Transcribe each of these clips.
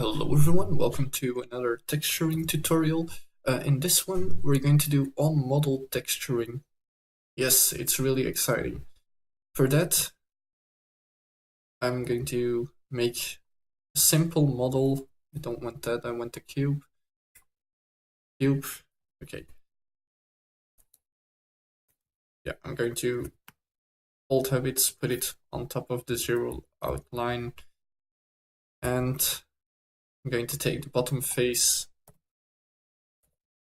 Hello everyone, welcome to another texturing tutorial. In this one, we're going to do on-model texturing. Yes, it's really exciting. For that, I'm going to make a simple model. I don't want that, I want the cube. Cube, okay. Yeah, I'm going to Alt Habits, put it on top of the zero outline. And I'm going to take the bottom face,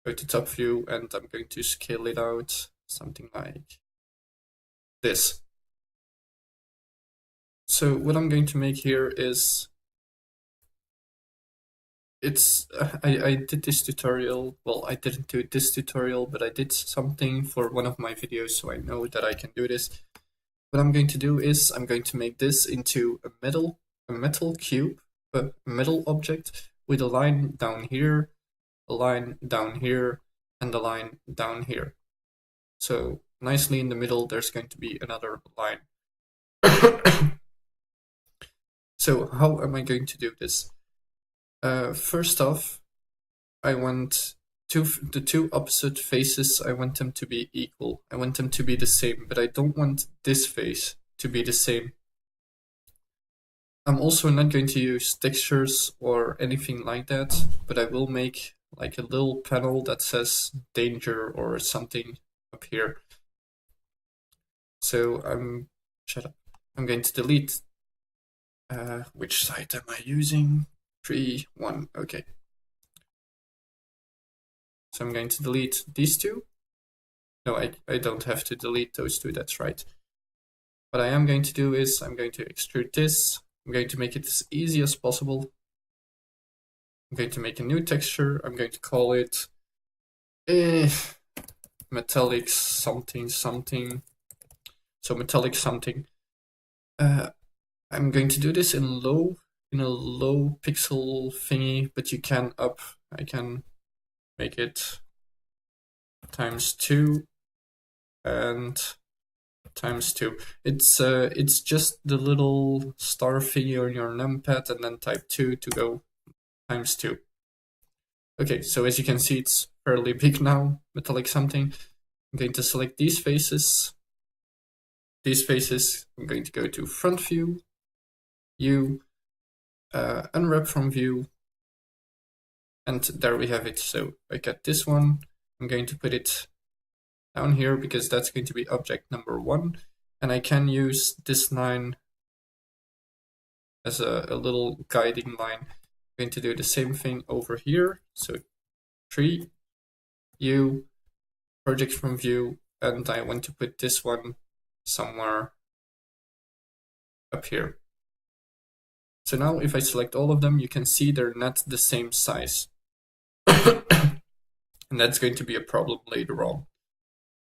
go to top view, and I'm going to scale it out, something like this. So what I'm going to make here is, I did this tutorial, well, I didn't do this tutorial, but I did something for one of my videos, so I know that I can do this. What I'm going to do is, I'm going to make this into a metal cube, a metal object, with a line down here, a line down here, and a line down here. So nicely in the middle, there's going to be another line. So how am I going to do this? First off, I want the two opposite faces, I want them to be equal. I want them to be the same, but I don't want this face to be the same. I'm also not going to use textures or anything like that, but I will make like a little panel that says danger or something up here. So shut up. I'm going to delete. Which side am I using? 3, 1, okay. So I'm going to delete these two. No, I don't have to delete those two, that's right. What I am going to do is I'm going to extrude this. I'm going to make it as easy as possible. I'm going to make a new texture. I'm going to call it metallic something something. So metallic something. I'm going to do this in a low pixel thingy, but you can up. I can make it ×2 and ×2. It's just the little star thingy on your numpad, and then type 2 to go ×2. Okay, so as you can see, it's fairly big now, metallic something. I'm going to select these faces. These faces, I'm going to go to front view, unwrap from view, and there we have it. So I got this one. I'm going to put it down here because that's going to be object number 1, and I can use this line as a little guiding line. I'm going to do the same thing over here. So tree, project from view, and I want to put this one somewhere up here. So now if I select all of them, you can see they're not the same size. And that's going to be a problem later on.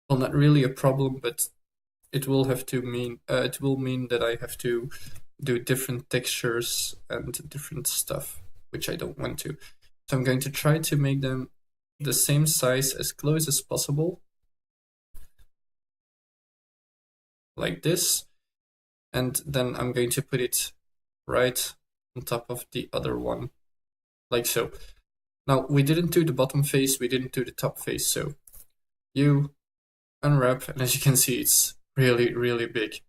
Well, not really a problem, but it will mean that I have to do different textures and different stuff, which I don't want to. So I'm going to try to make them the same size as close as possible, like this, and then I'm going to put it right on top of the other one, like so. Now, we didn't do the bottom face, we didn't do the top face, so you unwrap, and as you can see, it's really, really big.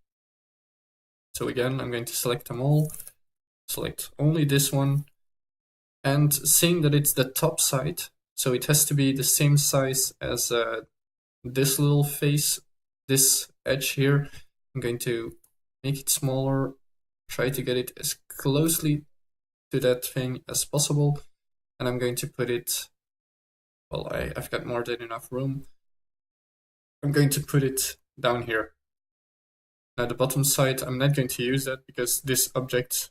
So again, I'm going to select them all, select only this one, and seeing that it's the top side, so it has to be the same size as this little face, this edge here. I'm going to make it smaller, try to get it as closely to that thing as possible, and I'm going to put it, well, I've got more than enough room. I'm going to put it down here. Now the bottom side, I'm not going to use that because this object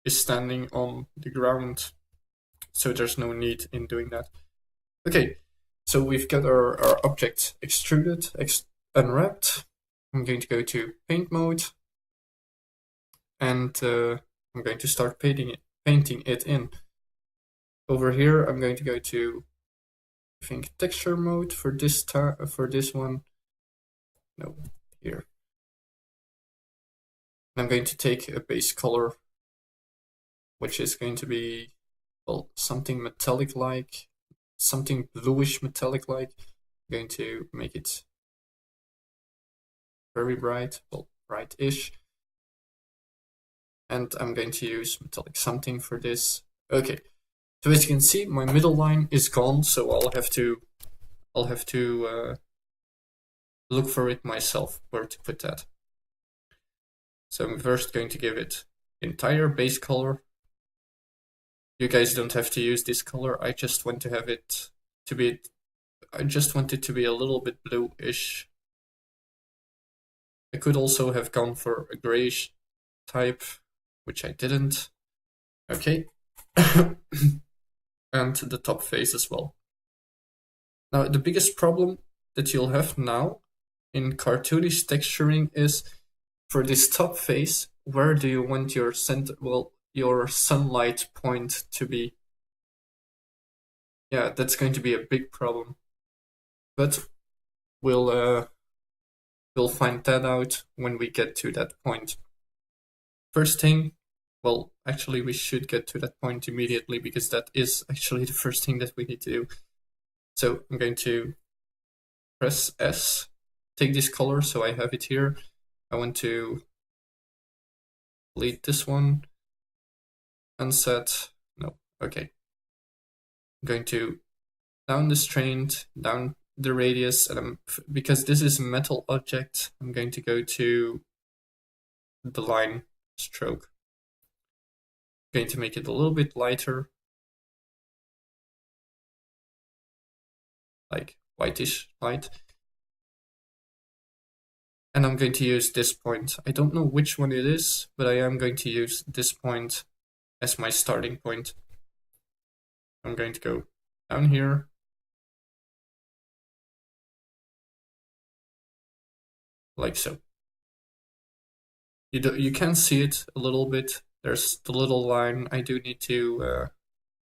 is standing on the ground, so there's no need in doing that. Okay, so we've got our object extruded, unwrapped. I'm going to go to paint mode, and I'm going to start painting it in. Over here, I'm going to go to, I think, texture mode for this one. No, here. I'm going to take a base color, which is going to be well, something metallic-like, something bluish metallic-like. I'm going to make it very bright, well, bright-ish. And I'm going to use metallic something for this. Okay, so as you can see, my middle line is gone, so I'll have to look for it myself, where to put that. So I'm first going to give it entire base color. You guys don't have to use this color. I just want to have it to be, I just want it to be a little bit bluish. I could also have gone for a grayish type, which I didn't. Okay. And the top face as well. Now, the biggest problem that you'll have now in cartoonish texturing is for this top face, where do you want your center, well, your sunlight point to be? Yeah, that's going to be a big problem. But we'll find that out when we get to that point. First thing, well, actually we should get to that point immediately because that is actually the first thing that we need to do. So I'm going to press S, take this color so I have it here. I want to delete this one, unset, no, okay. I'm going to down the strain, down the radius, and because this is a metal object, I'm going to go to the line stroke. I'm going to make it a little bit lighter, like whitish light. And I'm going to use this point. I don't know which one it is, but I am going to use this point as my starting point. I'm going to go down here. Like so. You can see it a little bit. There's the little line. I do need to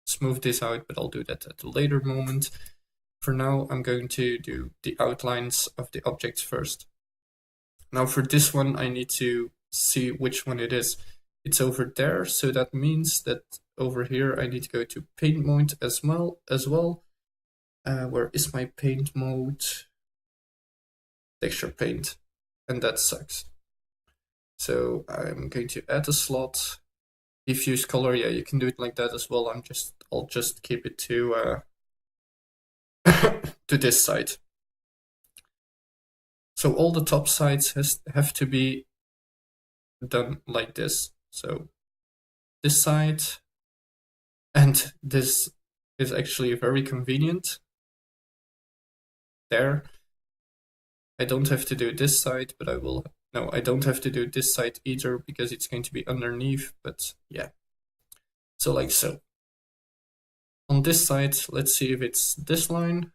smooth this out, but I'll do that at a later moment. For now, I'm going to do the outlines of the objects first. Now for this one, I need to see which one it is. It's over there, so that means that over here I need to go to paint mode as well. Where is my paint mode? Texture paint, and that sucks. So I'm going to add a slot. Diffuse color, yeah, you can do it like that as well. I'll just keep it to to this side. So all the top sides have to be done like this. So this side and this is actually very convenient. There. I don't have to do this side, but I will. No, I don't have to do this side either because it's going to be underneath, but yeah. So like so. On this side, let's see if it's this line.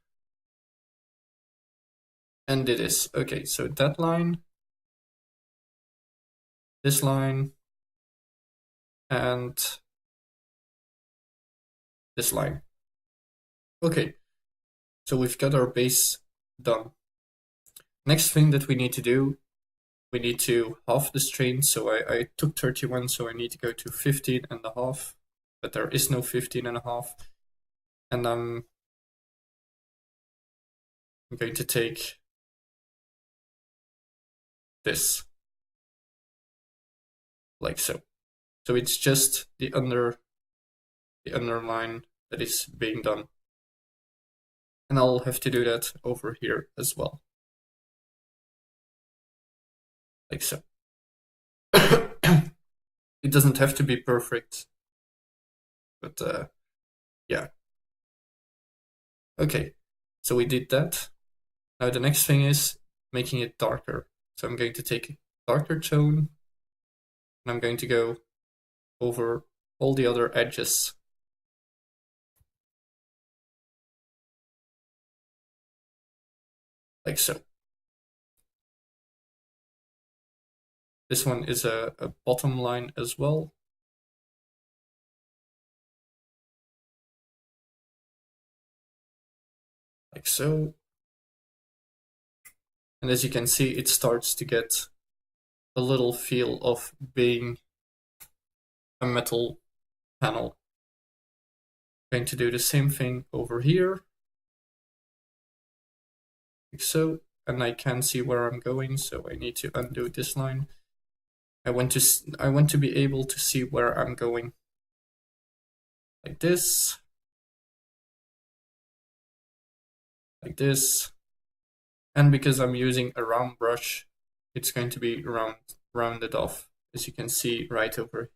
And it is. Okay, so that line, this line, and this line. Okay, so we've got our base done. Next thing that we need to do, we need to half the strain. So I took 31, so I need to go to 15.5, but there is no 15.5. And I'm going to take this, like so. So it's just the underline that is being done. And I'll have to do that over here as well. Like so. It doesn't have to be perfect, but yeah. Okay, so we did that. Now the next thing is making it darker. So I'm going to take a darker tone, and I'm going to go over all the other edges. Like so. This one is a bottom line as well. Like so. And as you can see, it starts to get a little feel of being a metal panel. Going to do the same thing over here, like so, and I can't see where I'm going, so I need to undo this line. I want to be able to see where I'm going, like this, and because I'm using a round brush, it's going to be rounded off, as you can see right over.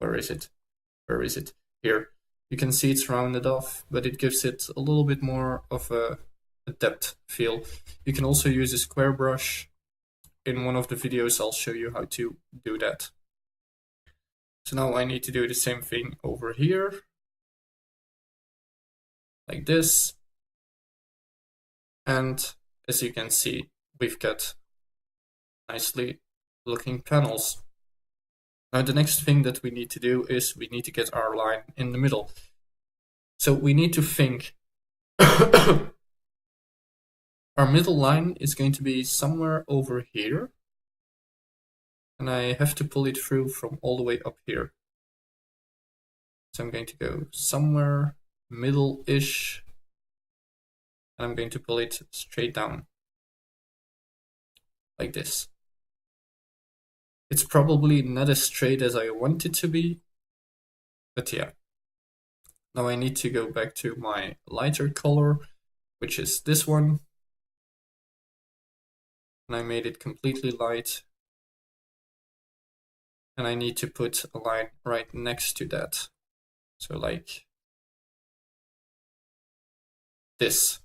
Where is it? Where is it? Here. You can see it's rounded off, but it gives it a little bit more of a depth feel. You can also use a square brush. In one of the videos, I'll show you how to do that. So now I need to do the same thing over here, like this. And as you can see, we've got nicely looking panels. Now the next thing that we need to do is we need to get our line in the middle. So we need to think our middle line is going to be somewhere over here, and I have to pull it through from all the way up here. So I'm going to go somewhere middle-ish, and I'm going to pull it straight down, like this. It's probably not as straight as I want it to be, but yeah. Now I need to go back to my lighter color, which is this one. And I made it completely light. And I need to put a line right next to that. So like this.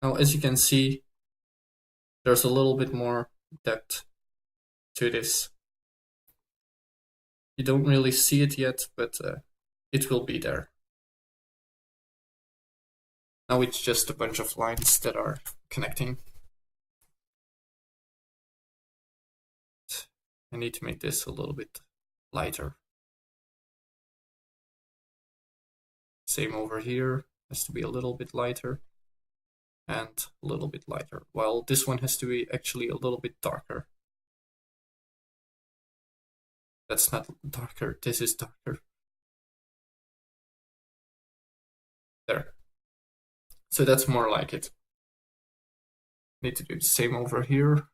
Now, as you can see, there's a little bit more depth to this. You don't really see it yet, but it will be there. Now it's just a bunch of lines that are connecting. I need to make this a little bit lighter. Same over here, has to be a little bit lighter and a little bit lighter, while this one has to be actually a little bit darker. That's not darker, this is darker. There. So that's more like it. Need to do the same over here.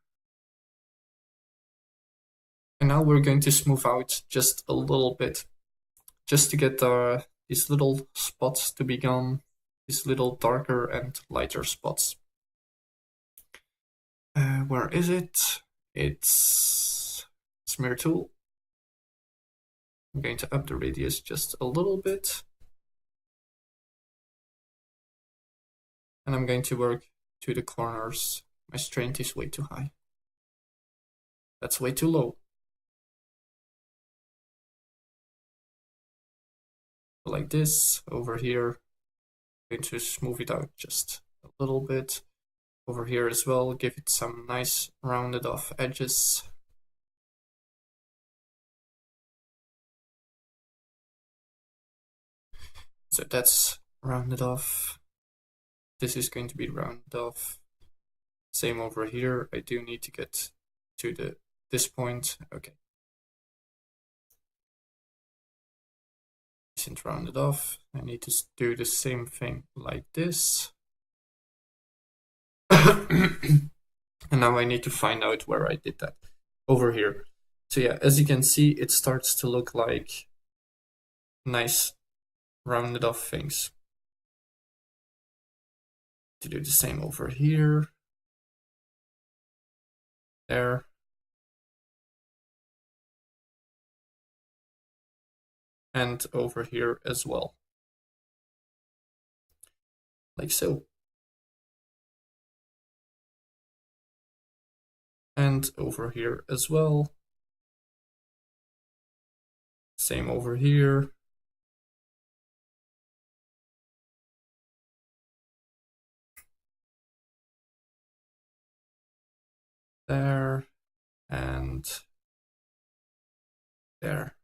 And now we're going to smooth out just a little bit, just to get these little spots to be gone, these little darker and lighter spots. Where is it? It's smear tool. I'm going to up the radius just a little bit. And I'm going to work to the corners. My strength is way too high. That's way too low. Like this, over here, I'm going to smooth it out just a little bit. Over here as well, give it some nice rounded off edges. So that's rounded off. This is going to be rounded off. Same over here. I do need to get to this point. Okay. Isn't rounded off. I need to do the same thing like this. And now I need to find out where I did that. Over here. So yeah, as you can see, it starts to look like nice rounded off things. To do the same over here. There. And over here as well. Like so. And over here as well. Same over here. There. And there.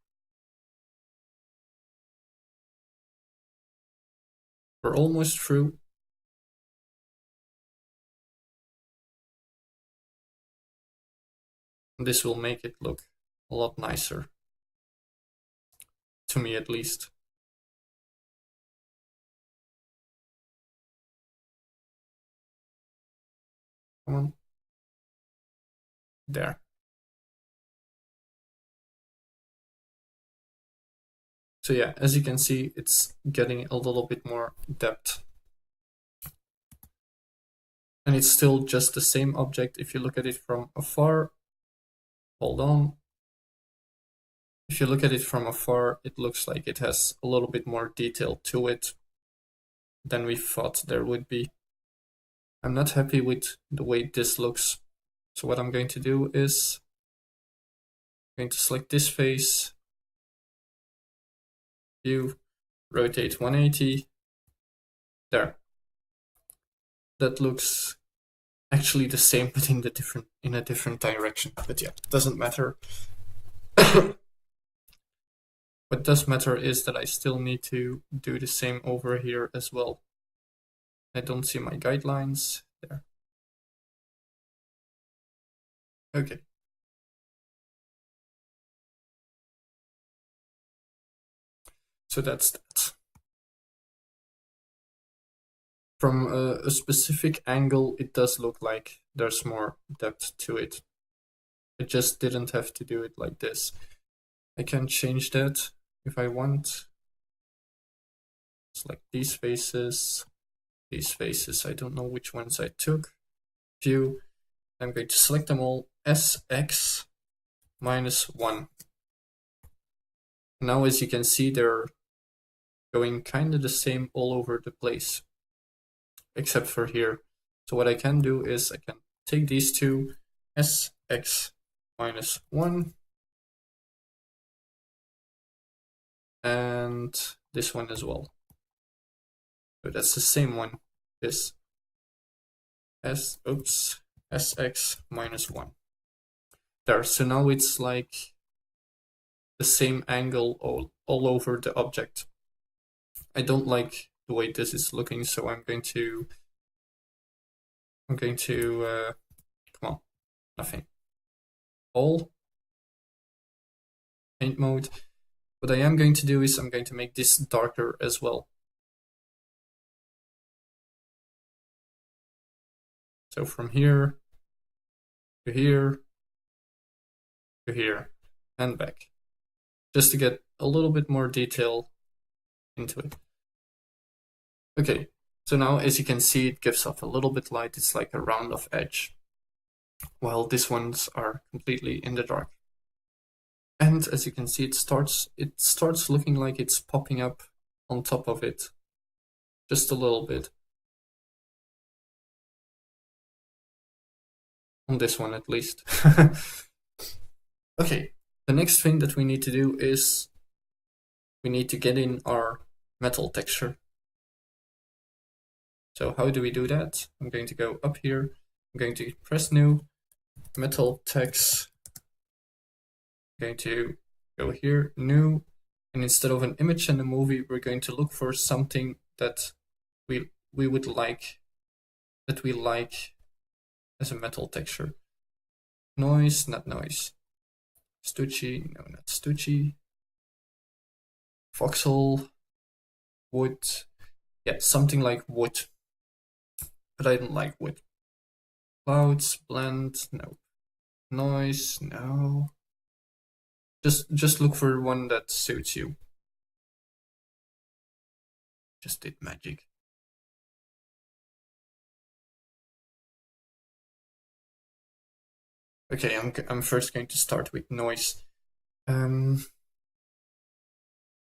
We're almost through. This will make it look a lot nicer. To me, at least. Come on. There. So yeah, as you can see, it's getting a little bit more depth. And it's still just the same object if you look at it from afar. Hold on. If you look at it from afar, it looks like it has a little bit more detail to it than we thought there would be. I'm not happy with the way this looks. So what I'm going to do is I'm going to select this face, view, rotate 180. There. That looks actually the same, but in a different direction. But yeah, it doesn't matter. What does matter is that I still need to do the same over here as well. I don't see my guidelines there. Okay. So that's that. From a specific angle, it does look like there's more depth to it. I just didn't have to do it like this. I can change that if I want. Select these faces, I don't know which ones I took. View, I'm going to select them all, SX -1. Now as you can see, they're going kind of the same all over the place, except for here. So what I can do is I can take these two, SX -1, and this one as well. So that's the same one, this SX -1. There, so now it's like the same angle all over the object. I don't like the way this is looking, so I'm going to come on, nothing. All paint mode. What I am going to do is I'm going to make this darker as well. So from here to here to here and back, just to get a little bit more detail into it. Okay, so now as you can see, it gives off a little bit light. It's like a round of edge, while these ones are completely in the dark. And as you can see, it starts looking like it's popping up on top of it, just a little bit. On this one at least. Okay, the next thing that we need to do is we need to get in our metal texture. So how do we do that? I'm going to go up here, I'm going to press new, metal text, I'm going to go here, new, and instead of an image and a movie, we're going to look for something that we would like, that we like as a metal texture. Noise, not noise. Stucci, no, not Stucci. Voxel, wood, yeah, something like wood. But I don't like wood. Clouds, blend, no. Noise, no. Just look for one that suits you. Just did magic. Okay, I'm first going to start with noise.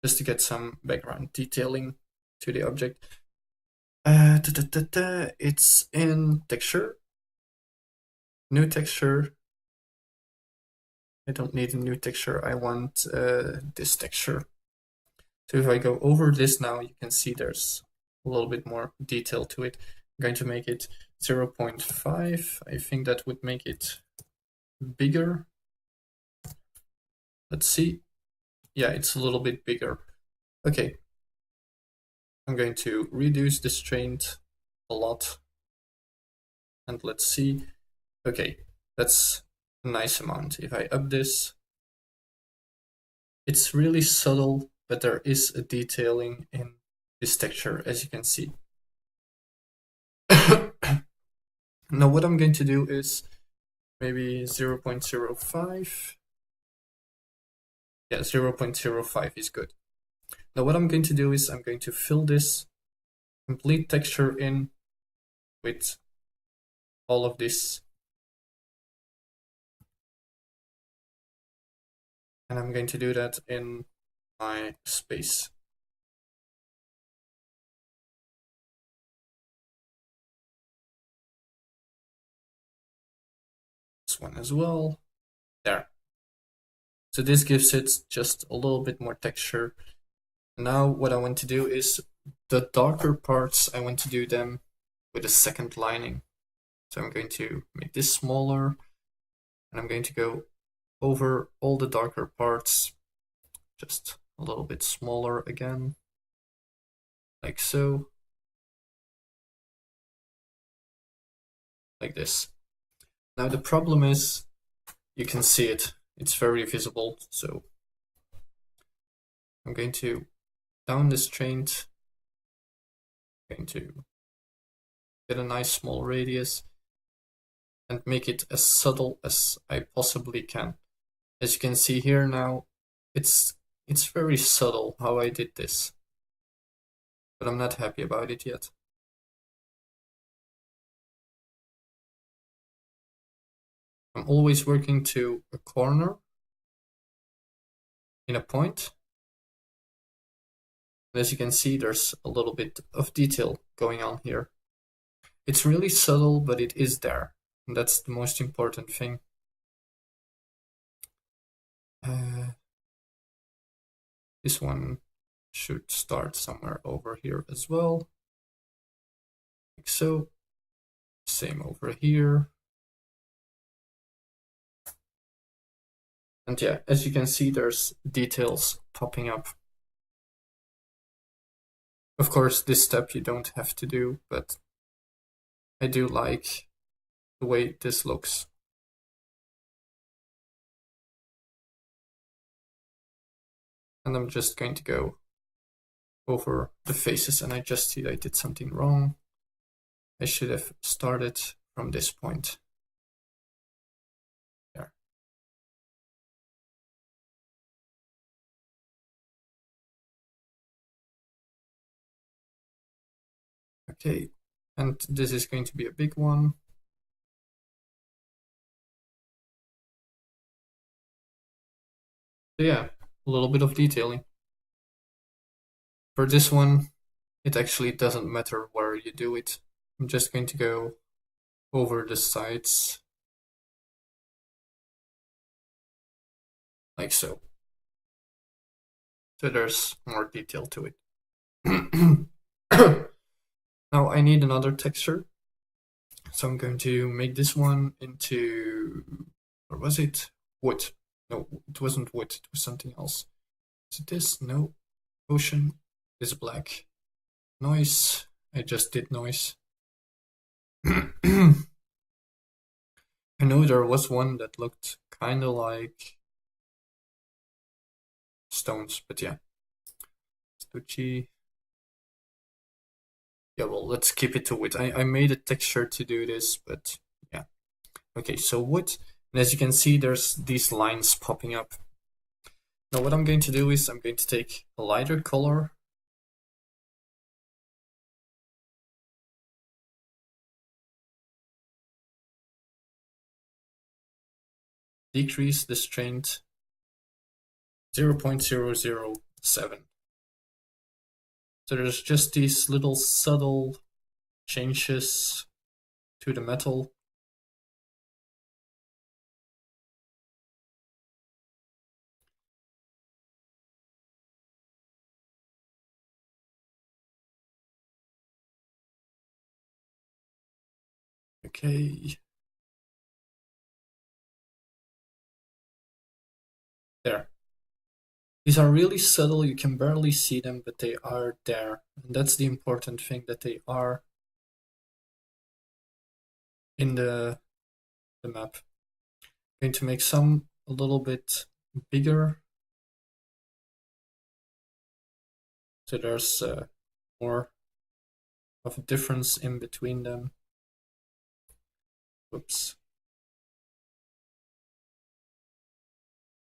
Just to get some background detailing to the object. It's in texture. New texture. I don't need a new texture. I want this texture. So if I go over this now, you can see there's a little bit more detail to it. I'm going to make it 0.5. I think that would make it bigger. Let's see. Yeah, it's a little bit bigger. Okay. I'm going to reduce the strength a lot. And let's see. Okay, that's a nice amount. If I up this, it's really subtle, but there is a detailing in this texture, as you can see. Now what I'm going to do is maybe 0.05. Yeah, 0.05 is good. Now what I'm going to do is I'm going to fill this complete texture in with all of this. And I'm going to do that in my space. This one as well. There. So this gives it just a little bit more texture. Now what I want to do is the darker parts, I want to do them with a second lining. So I'm going to make this smaller, and I'm going to go over all the darker parts, just a little bit smaller again, like so, like this. Now the problem is, you can see it, it's very visible, so I'm going to down this traint, going to get a nice small radius and make it as subtle as I possibly can. As you can see here now, it's very subtle how I did this, but I'm not happy about it yet. I'm always working to a corner in a point. And as you can see, there's a little bit of detail going on here. It's really subtle, but it is there. And that's the most important thing. This one should start somewhere over here as well. Like so. Same over here. And yeah, as you can see, there's details popping up. Of course, this step you don't have to do, but I do like the way this looks. And I'm just going to go over the faces, and I just see I did something wrong. I should have started from this point. There. Okay, and this is going to be a big one. So yeah, a little bit of detailing. For this one, it actually doesn't matter where you do it. I'm just going to go over the sides like so. So there's more detail to it. Now I need another texture. So I'm going to make this one into, or was it wood? No, it wasn't wood, it was something else. Is it this? No. Ocean is black. Noise, I just did noise. I know there was one that looked kind of like stones, but yeah. Stucci. Yeah, well, let's keep it to wood. I made a texture to do this, but yeah. Okay, so wood. And as you can see, there's these lines popping up. Now what I'm going to do is I'm going to take a lighter color. Decrease the strength 0.007. So there's just these little subtle changes to the metal. Okay. There. These are really subtle, you can barely see them, but they are there. And that's the important thing, that they are in the map. I'm going to make some a little bit bigger. So there's more of a difference in between them. Whoops.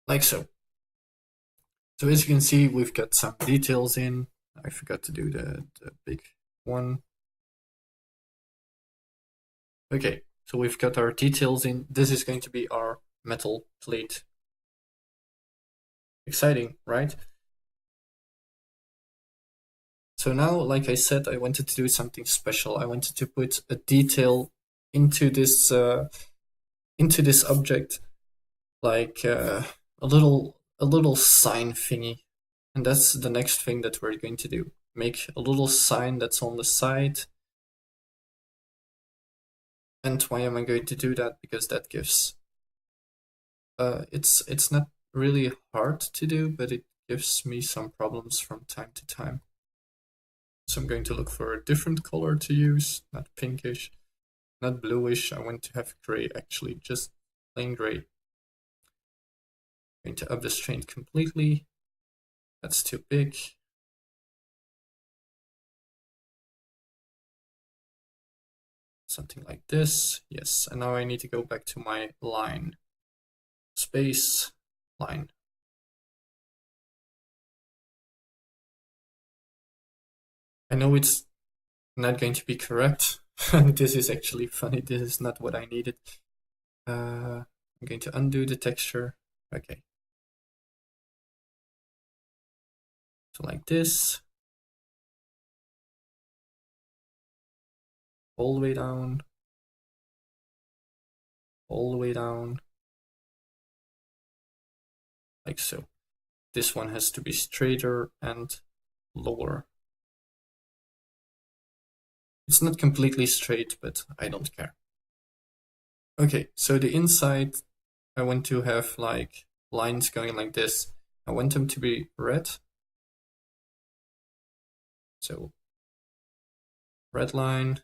Like so. So as you can see, we've got some details in. I forgot to do the big one. Okay, so we've got our details in. This is going to be our metal plate. Exciting, right? So now, like I said, I wanted to do something special. I wanted to put a detail into this object, like a little sign thingy, and that's the next thing that we're going to do. Make a little sign that's on the side. And why am I going to do that? Because that gives it's not really hard to do, but it gives me some problems from time to time. So I'm going to look for a different color to use, not pinkish, not bluish. I want to have gray, actually, just plain gray. I'm going to up the strength completely. That's too big. Something like this. Yes, and now I need to go back to my line. Space, line. I know it's not going to be correct. This is actually funny. This is not what I needed. I'm going to undo the texture. Okay. So like this. All the way down. All the way down. Like so. This one has to be straighter and lower. It's not completely straight, but I don't care. Okay, so the inside, I want to have like lines going like this. I want them to be red. So red line,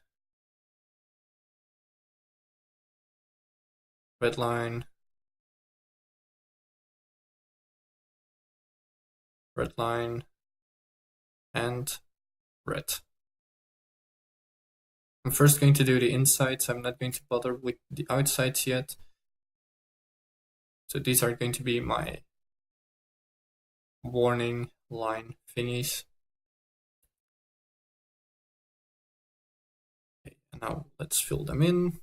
red line, red line, and red. I'm first going to do the insides. I'm not going to bother with the outsides yet. So these are going to be my warning line thingies. Okay, and now let's fill them in.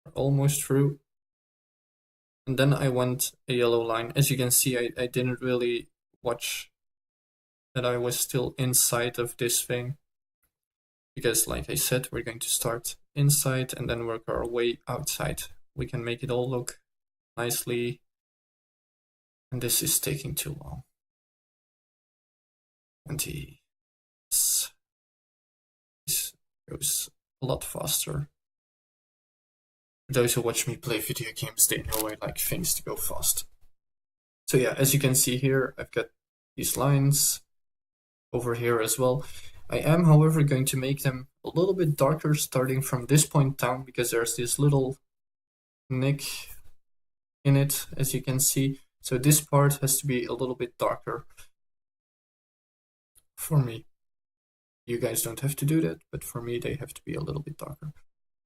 We're almost through. And then I want a yellow line. As you can see, I didn't really watch that I was still inside of this thing. Because like I said, we're going to start inside and then work our way outside. We can make it all look nicely. And this is taking too long. 20. This goes a lot faster. For those who watch me play video games, they know I like things to go fast. So yeah, as you can see here, I've got these lines over here as well. I am, however, going to make them a little bit darker starting from this point down because there's this little nick in it, as you can see. So this part has to be a little bit darker for me. You guys don't have to do that, but for me, they have to be a little bit darker.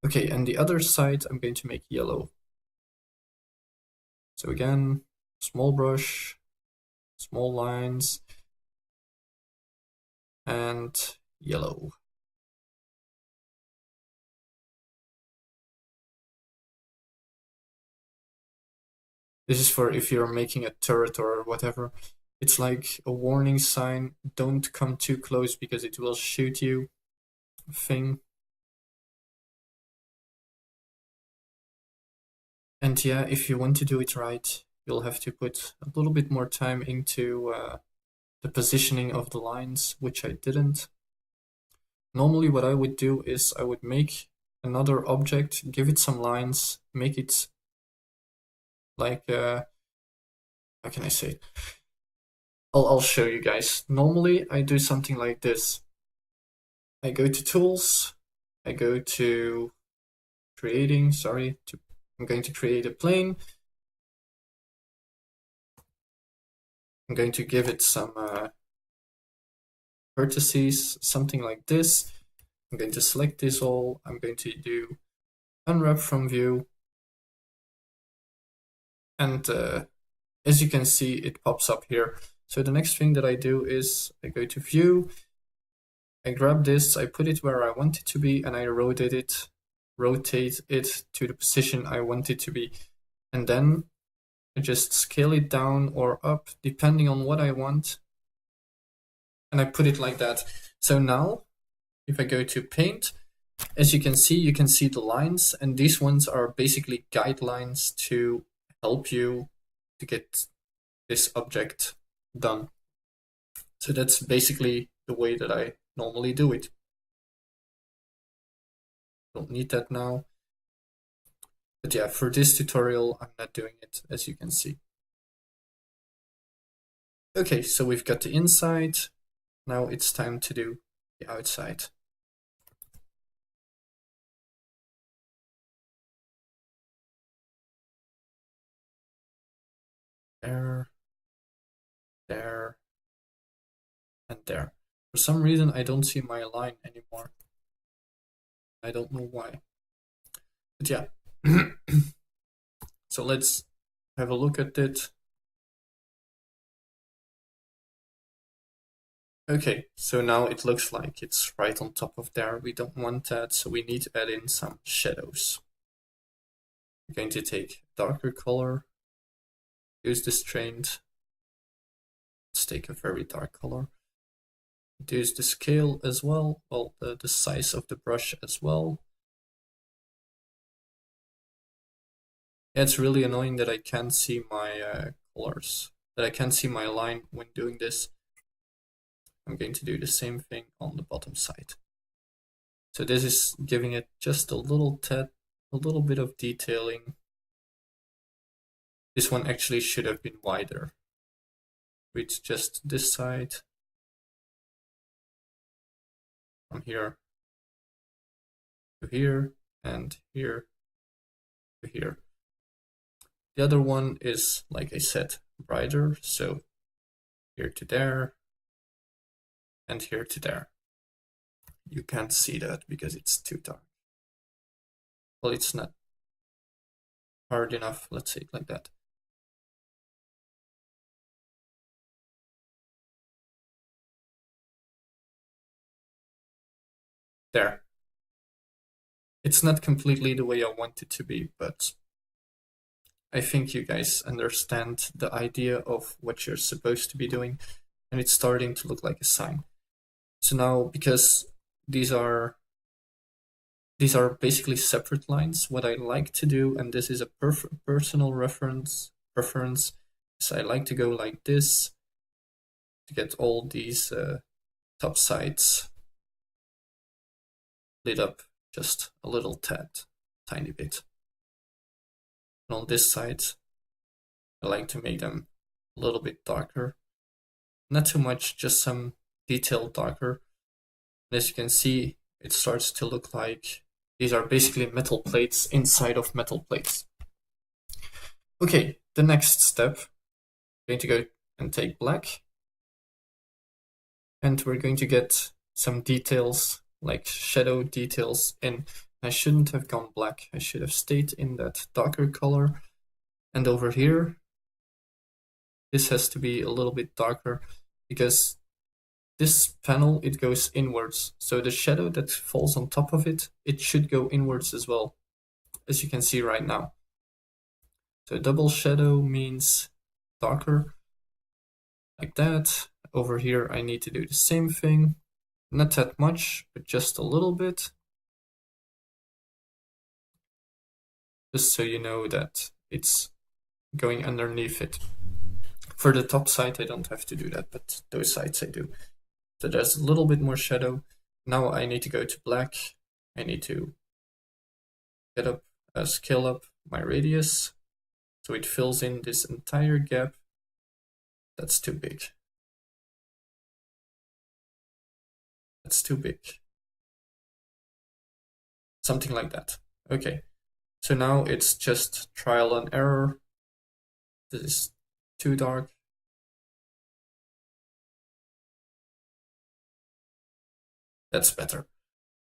Okay, and the other side, I'm going to make yellow. So again, small brush, small lines, and yellow. This is for if you're making a turret or whatever. It's like a warning sign, don't come too close because it will shoot you thing. And yeah, if you want to do it right, you'll have to put a little bit more time into the positioning of the lines, which I didn't. Normally what I would do is I would make another object, give it some lines, make it like, how can I say it? I'll show you guys. Normally I do something like this. I go to tools, I go to creating, I'm going to create a plane. I'm going to give it some vertices, something like this. I'm going to select this all. I'm going to do unwrap from view. And as you can see, it pops up here. So the next thing that I do is I go to view, I grab this, I put it where I want it to be, and I rotate it to the position I want it to be. And then I just scale it down or up depending on what I want. And I put it like that. So now if I go to paint, as you can see the lines, and these ones are basically guidelines to help you to get this object done. So that's basically the way that I normally do it. Don't need that now. But yeah, for this tutorial, I'm not doing it, as you can see. Okay, so we've got the inside. Now it's time to do the outside. There, there, and there. For some reason, I don't see my line anymore. I don't know why. But yeah. So let's have a look at it. Okay, so now it looks like it's right on top of there. We don't want that, so we need to add in some shadows. We're going to take darker color, use the strained. Let's take a very dark color. Use the scale as well, well, the size of the brush as well. Yeah, it's really annoying that I can't see my colors, that I can't see my line when doing this. I'm going to do the same thing on the bottom side. So this is giving it just a little bit of detailing. This one actually should have been wider. With just this side. From here to here and here to here. The other one is, like I said, brighter, so here to there and here to there. You can't see that because it's too dark. Well, it's not hard enough, let's say it like that. There. It's not completely the way I want it to be, but I think you guys understand the idea of what you're supposed to be doing, and it's starting to look like a sign. So now, because these are basically separate lines, what I like to do, and this is a personal preference, is I like to go like this to get all these top sides lit up just a little tiny bit. And on this side, I like to make them a little bit darker. Not too much, just some detail darker. And as you can see, it starts to look like these are basically metal plates inside of metal plates. Okay, the next step, I'm going to go and take black. And we're going to get some details, like shadow details in. I shouldn't have gone black. I should have stayed in that darker color. And over here, this has to be a little bit darker because this panel, it goes inwards. So the shadow that falls on top of it, it should go inwards as well, as you can see right now. So double shadow means darker, like that. Over here, I need to do the same thing. Not that much, but just a little bit. Just so you know that it's going underneath it. For the top side, I don't have to do that, but those sides I do. So there's a little bit more shadow. Now I need to go to black. I need to scale up my radius so it fills in this entire gap. That's too big. That's too big. Something like that. Okay. So now it's just trial and error. This is too dark. That's better.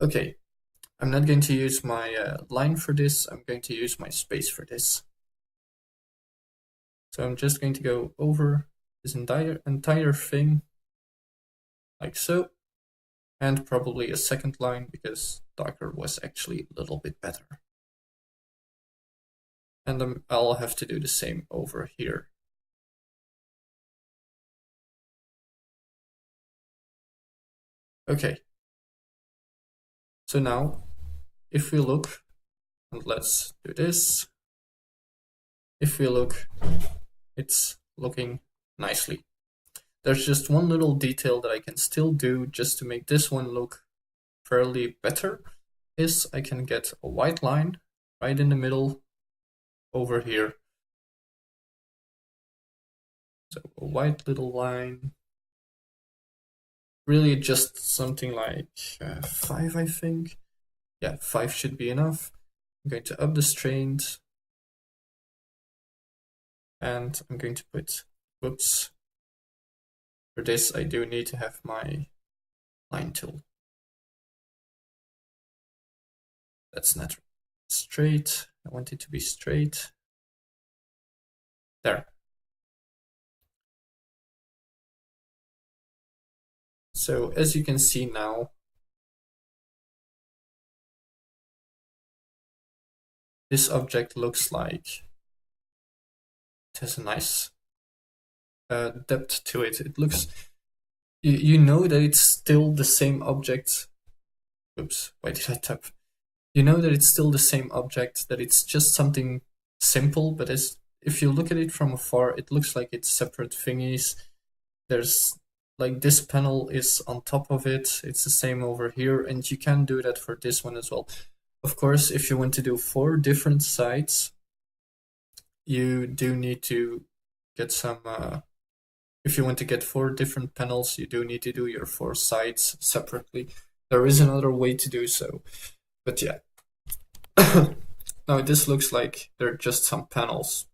Okay, I'm not going to use my line for this, I'm going to use my space for this. So I'm just going to go over this entire thing, like so, and probably a second line because darker was actually a little bit better. And I'll have to do the same over here. Okay. So now, if we look, and let's do this. If we look, it's looking nicely. There's just one little detail that I can still do just to make this one look fairly better, is I can get a white line right in the middle over here. So a white little line, really just something like 5, I think. Yeah, 5 should be enough. I'm going to up the strength, and I'm going to put, whoops. For this, I do need to have my line tool. That's not straight. I want it to be straight. There. So as you can see now, this object looks like it has a nice depth to it. It looks, you know that it's still the same object. Oops, why did I tap? You know that it's still the same object, that it's just something simple, but if you look at it from afar, it looks like it's separate thingies. There's like this panel is on top of it. It's the same over here, and you can do that for this one as well. Of course, if you want to do 4 different sides, you do need to get some, if you want to get 4 different panels, you do need to do your 4 sides separately. There is another way to do so, but yeah. Now this looks like they're just some panels.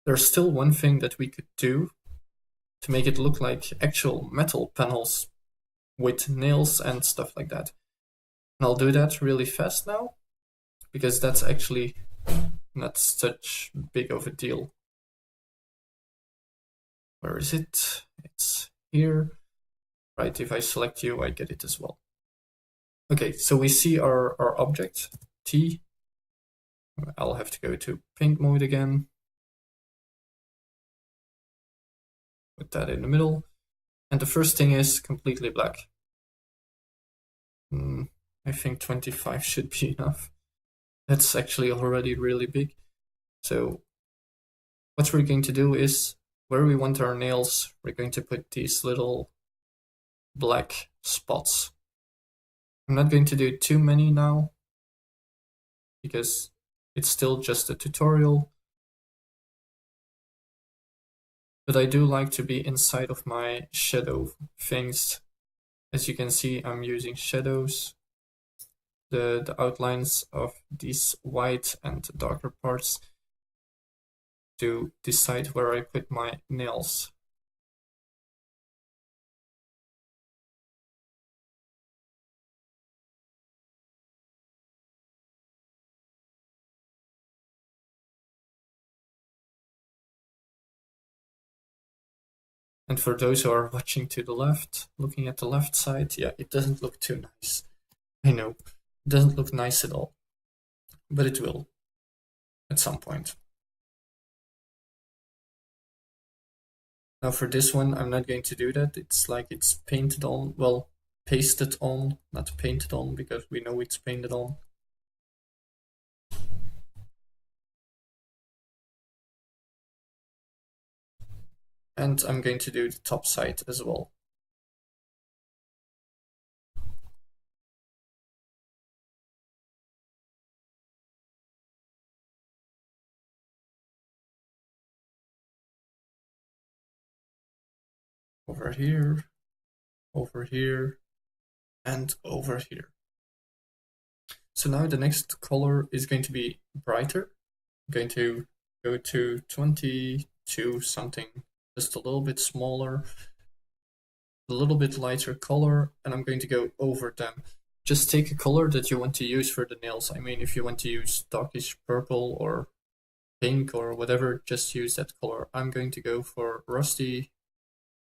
There's still one thing that we could do to make it look like actual metal panels with nails and stuff like that. And I'll do that really fast now, because that's actually not such big of a deal. Where is it? It's here. Right, if I select you, I get it as well. Okay, so we see our object, T. I'll have to go to paint mode again. Put that in the middle. And the first thing is completely black. I think 25 should be enough. That's actually already really big. So what we're going to do is, where we want our nails, we're going to put these little black spots. I'm not going to do too many now, because it's still just a tutorial. But I do like to be inside of my shadow things. As you can see, I'm using shadows, the outlines of these white and darker parts, to decide where I put my nails. And for those who are watching to the left, looking at the left side, yeah, it doesn't look too nice. I know, it doesn't look nice at all, but it will at some point. Now for this one, I'm not going to do that. It's like it's painted on, well, pasted on, not painted on, because we know it's painted on. And I'm going to do the top side as well. Over here, and over here. So now the next color is going to be brighter. I'm going to go to 22 something, just a little bit smaller, a little bit lighter color, and I'm going to go over them. Just take a color that you want to use for the nails. I mean, if you want to use darkish purple or pink or whatever, just use that color. I'm going to go for rusty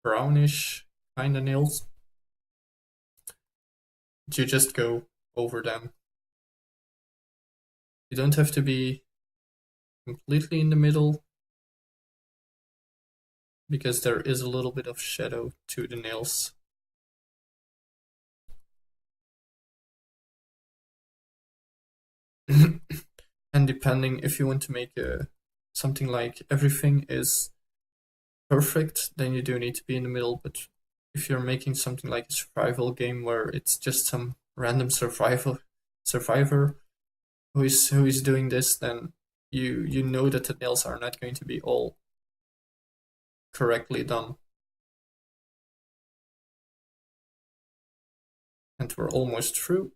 brownish kind of nails. You just go over them. You don't have to be completely in the middle, because there is a little bit of shadow to the nails. And depending, if you want to make something like everything is perfect, then you do need to be in the middle. But if you're making something like a survival game where it's just some random survivor who is doing this, then you know that the nails are not going to be all correctly done. And we're almost through.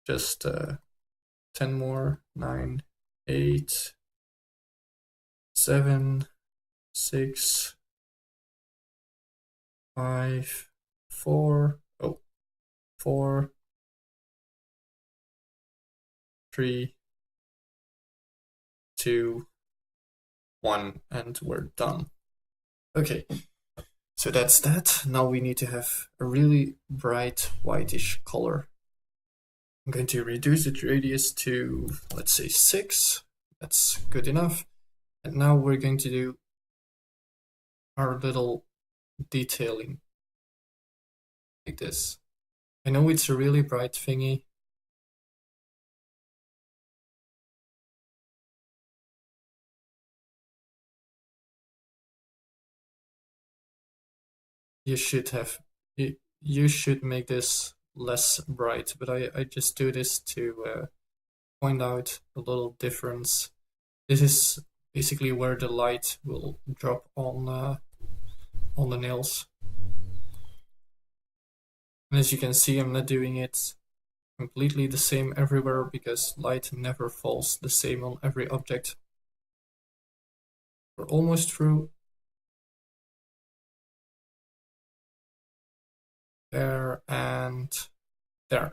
Just 10 more. 9, 8, 7, 6, 5, 4, 4, 3, 2, 1, and we're done. Okay, so that's that. Now we need to have a really bright whitish color. I'm going to reduce the radius to, let's say, 6. That's good enough. And now we're going to do our little detailing like this. I know it's a really bright thingy. You should make this less bright, but I just do this to point out a little difference. This is basically where the light will drop on the nails. And as you can see, I'm not doing it completely the same everywhere, because light never falls the same on every object. We're almost through. There and there.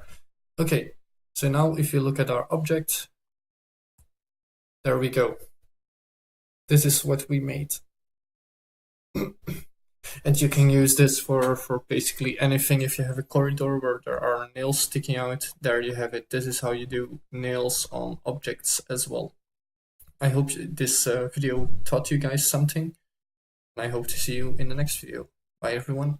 Okay, so now if you look at our object, there we go. This is what we made. And you can use this for basically anything. If you have a corridor where there are nails sticking out, there you have it. This is how you do nails on objects as well. I hope this video taught you guys something, and I hope to see you in the next video. Bye everyone.